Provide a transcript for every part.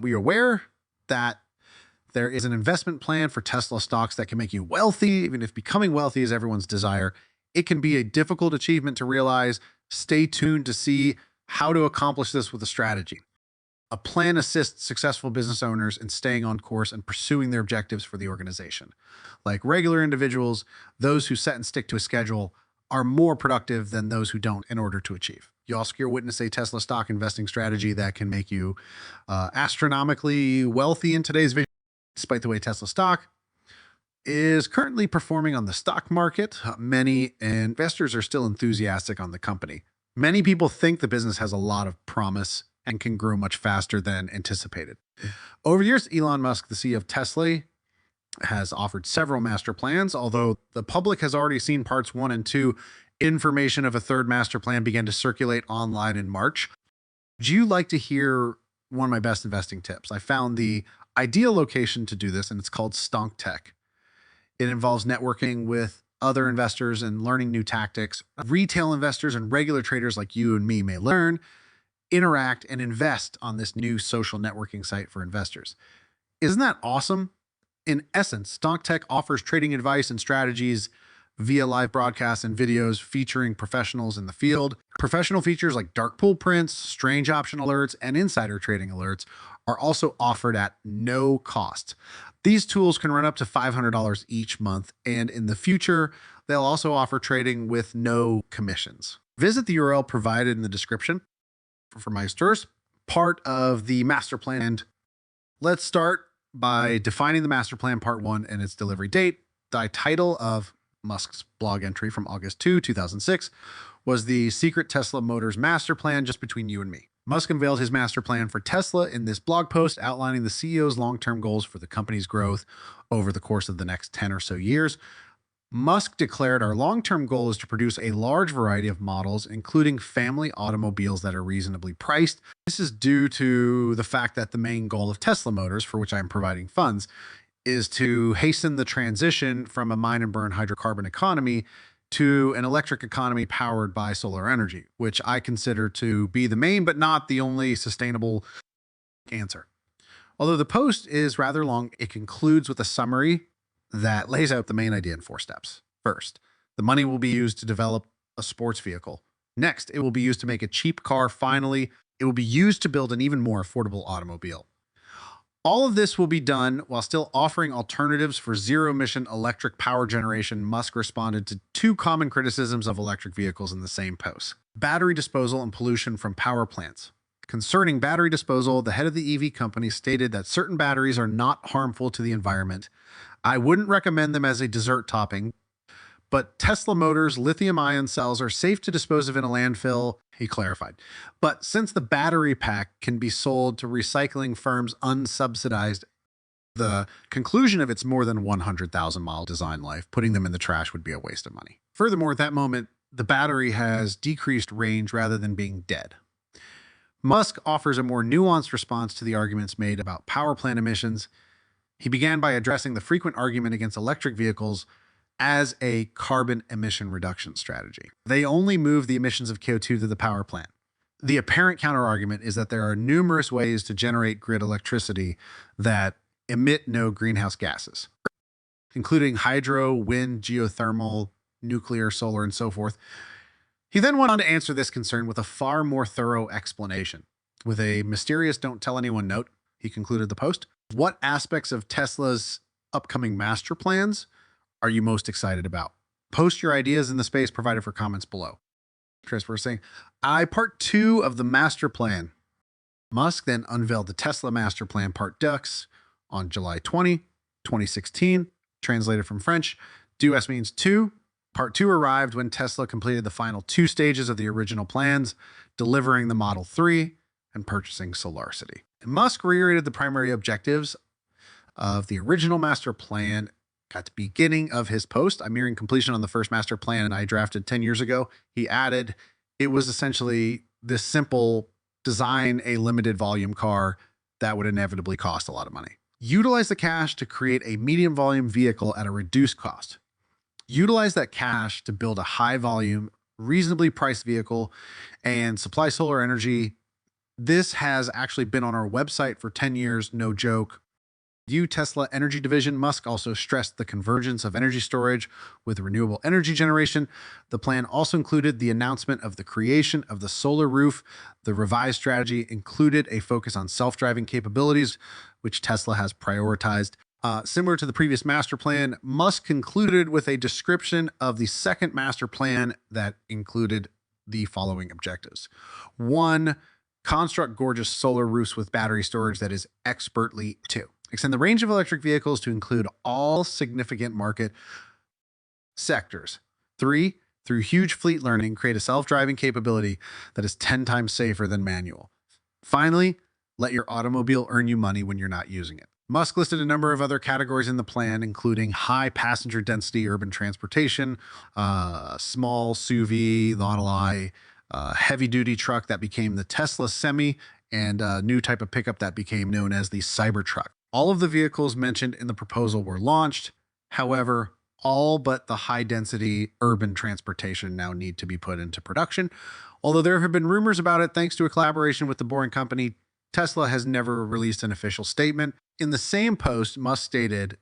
We are aware that there is an investment plan for Tesla stocks that can make you wealthy, even if becoming wealthy is everyone's desire. It can be a difficult achievement to realize. Stay tuned to see how to accomplish this with a strategy. A plan assists successful business owners in staying on course and pursuing their objectives for the organization. Like regular individuals, those who set and stick to a schedule are more productive than those who don't in order to achieve. You also get witness a Tesla stock investing strategy that can make you astronomically wealthy in today's video, despite the way Tesla stock is currently performing on the stock market. Many investors are still enthusiastic on the company. Many people think the business has a lot of promise and can grow much faster than anticipated. Over the years, Elon Musk, the CEO of Tesla, has offered several master plans, although the public has already seen parts 1 and 2. Information of a third master plan began to circulate online in March. Would you like to hear one of my best investing tips? I found the ideal location to do this, and it's called Stonk Tech. It involves networking with other investors and learning new tactics. Retail investors and regular traders like you and me may learn, interact, and invest on this new social networking site for investors. Isn't that awesome? In essence, Stonk Tech offers trading advice and strategies via live broadcasts and videos featuring professionals in the field. Professional features like dark pool prints, strange option alerts, and insider trading alerts are also offered at no cost. These tools can run up to $500 each month, and in the future, they'll also offer trading with no commissions. Visit the URL provided in the description for my first part of the master plan. Let's start by defining the master plan part 1 and its delivery date. The title of Musk's blog entry from August 2, 2006 was the Secret Tesla Motors Master Plan, just between you and me. Musk unveiled his master plan for Tesla in this blog post, outlining the CEO's long-term goals for the company's growth over the course of the next 10 or so years. Musk declared, "Our long-term goal is to produce a large variety of models, including family automobiles that are reasonably priced." This is due to the fact that the main goal of Tesla Motors, for which I'm providing funds, is to hasten the transition from a mine and burn hydrocarbon economy to an electric economy powered by solar energy, which I consider to be the main but not the only sustainable answer. Although the post is rather long, it concludes with a summary that lays out the main idea in 4 steps. First, the money will be used to develop a sports vehicle. Next, it will be used to make a cheap car. Finally, it will be used to build an even more affordable automobile. All of this will be done while still offering alternatives for zero-emission electric power generation. Musk responded to 2 common criticisms of electric vehicles in the same post: battery disposal and pollution from power plants. Concerning battery disposal, the head of the EV company stated that certain batteries are not harmful to the environment. "I wouldn't recommend them as a dessert topping, but Tesla Motors lithium-ion cells are safe to dispose of in a landfill," he clarified. But since the battery pack can be sold to recycling firms unsubsidized, the conclusion of its more than 100,000-mile design life, putting them in the trash would be a waste of money. Furthermore, at that moment, the battery has decreased range rather than being dead. Musk offers a more nuanced response to the arguments made about power plant emissions. He began by addressing the frequent argument against electric vehicles as a carbon emission reduction strategy. They only move the emissions of CO2 to the power plant. The apparent counterargument is that there are numerous ways to generate grid electricity that emit no greenhouse gases, including hydro, wind, geothermal, nuclear, solar, and so forth. He then went on to answer this concern with a far more thorough explanation. With a mysterious "don't tell anyone" note, he concluded the post. What aspects of Tesla's upcoming master plans are you most excited about? Post your ideas in the space provided for comments below. Chris, we're saying, part 2 of the master plan. Musk then unveiled the Tesla master plan part Dux on July 20, 2016, translated from French. Deux means 2. Part 2 arrived when Tesla completed the final 2 stages of the original plans, delivering the Model 3 and purchasing SolarCity. Musk reiterated the primary objectives of the original master plan at the beginning of his post. I'm nearing completion on the first master plan I drafted 10 years ago. He added, it was essentially this simple: design a limited volume car that would inevitably cost a lot of money. Utilize the cash to create a medium volume vehicle at a reduced cost. Utilize that cash to build a high volume, reasonably priced vehicle and supply solar energy This has actually been on our website for 10 years, no joke. Tesla Energy Division. Musk also stressed the convergence of energy storage with renewable energy generation. The plan also included the announcement of the creation of the solar roof. The revised strategy included a focus on self-driving capabilities, which Tesla has prioritized. Similar to the previous master plan, Musk concluded with a description of the second master plan that included the following objectives. 1, construct gorgeous solar roofs with battery storage that is expertly. 2, extend the range of electric vehicles to include all significant market sectors. 3, through huge fleet learning, create a self-driving capability that is 10 times safer than manual. Finally, let your automobile earn you money when you're not using it. Musk listed a number of other categories in the plan, including high passenger density urban transportation, small SUV, Model I, heavy-duty truck that became the Tesla Semi, and a new type of pickup that became known as the Cybertruck. All of the vehicles mentioned in the proposal were launched. However, all but the high-density urban transportation now need to be put into production. Although there have been rumors about it, thanks to a collaboration with The Boring Company, Tesla has never released an official statement. In the same post, Musk stated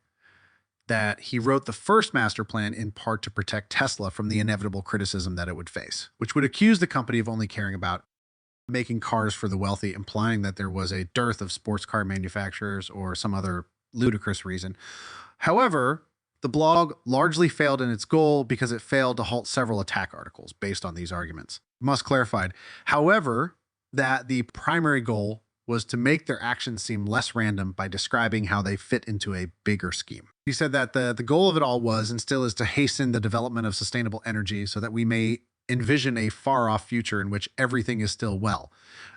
that he wrote the first master plan in part to protect Tesla from the inevitable criticism that it would face, which would accuse the company of only caring about making cars for the wealthy, implying that there was a dearth of sports car manufacturers or some other ludicrous reason. However, the blog largely failed in its goal because it failed to halt several attack articles based on these arguments. Musk clarified, however, that the primary goal was to make their actions seem less random by describing how they fit into a bigger scheme. He said that the goal of it all was and still is to hasten the development of sustainable energy so that we may envision a far-off future in which everything is still well.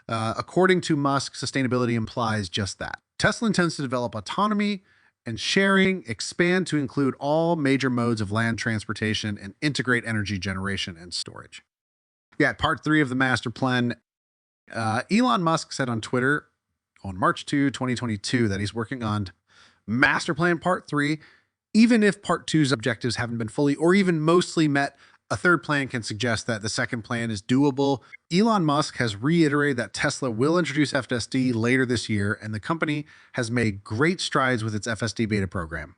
According to Musk, sustainability implies just that. Tesla intends to develop autonomy and sharing, expand to include all major modes of land transportation, and integrate energy generation and storage. Part 3 of the master plan. Elon Musk said on Twitter on March 2, 2022, that he's working on Master Plan Part 3. Even if Part 2's objectives haven't been fully or even mostly met, a third plan can suggest that the second plan is doable. Elon Musk has reiterated that Tesla will introduce FSD later this year, and the company has made great strides with its FSD beta program.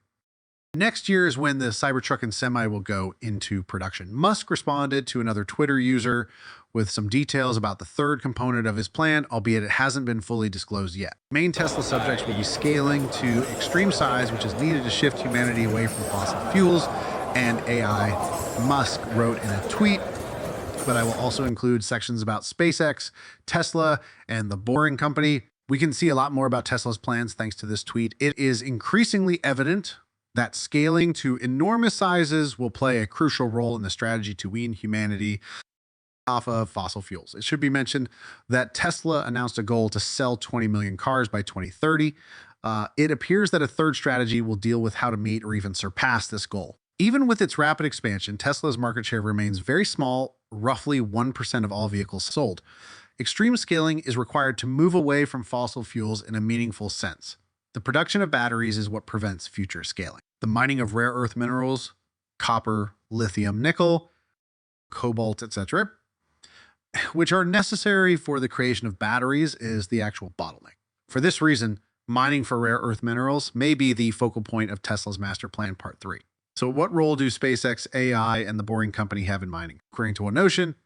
Next year is when the Cybertruck and Semi will go into production. Musk responded to another Twitter user with some details about the third component of his plan, albeit it hasn't been fully disclosed yet. Main Tesla subjects will be scaling to extreme size, which is needed to shift humanity away from fossil fuels and AI, Musk wrote in a tweet. But I will also include sections about SpaceX, Tesla, and The Boring Company. We can see a lot more about Tesla's plans thanks to this tweet. It is increasingly evident that scaling to enormous sizes will play a crucial role in the strategy to wean humanity off of fossil fuels. It should be mentioned that Tesla announced a goal to sell 20 million cars by 2030. It appears that a third strategy will deal with how to meet or even surpass this goal. Even with its rapid expansion, Tesla's market share remains very small, roughly 1% of all vehicles sold. Extreme scaling is required to move away from fossil fuels in a meaningful sense. The production of batteries is what prevents future scaling. The mining of rare earth minerals, copper, lithium, nickel, cobalt, etc., which are necessary for the creation of batteries, is the actual bottleneck. For this reason, mining for rare earth minerals may be the focal point of Tesla's Master Plan Part 3. So what role do SpaceX, AI, and The Boring Company have in mining? According to One Notion,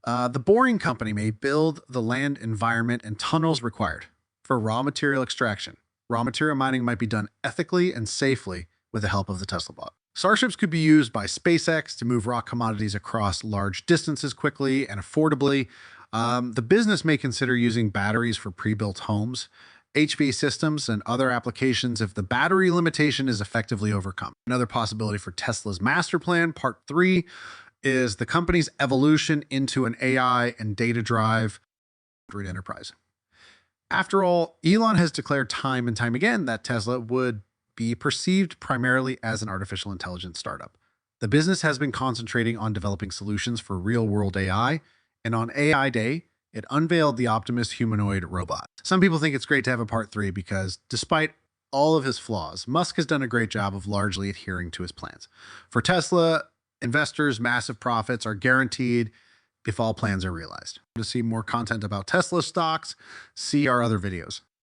The Boring Company may build the land, environment, and tunnels required for raw material extraction. Raw material mining might be done ethically and safely with the help of the Tesla bot. Starships could be used by SpaceX to move raw commodities across large distances quickly and affordably. The business may consider using batteries for pre-built homes, HV systems, and other applications if the battery limitation is effectively overcome. Another possibility for Tesla's Master Plan, Part 3, is the company's evolution into an AI and data drive enterprise. After all, Elon has declared time and time again that Tesla would be perceived primarily as an artificial intelligence startup. The business has been concentrating on developing solutions for real-world AI, and on AI Day, it unveiled the Optimus humanoid robot. Some people think it's great to have a Part 3 because, despite all of his flaws, Musk has done a great job of largely adhering to his plans. For Tesla, investors, massive profits are guaranteed. if all plans are realized. To see more content about Tesla stocks, see our other videos.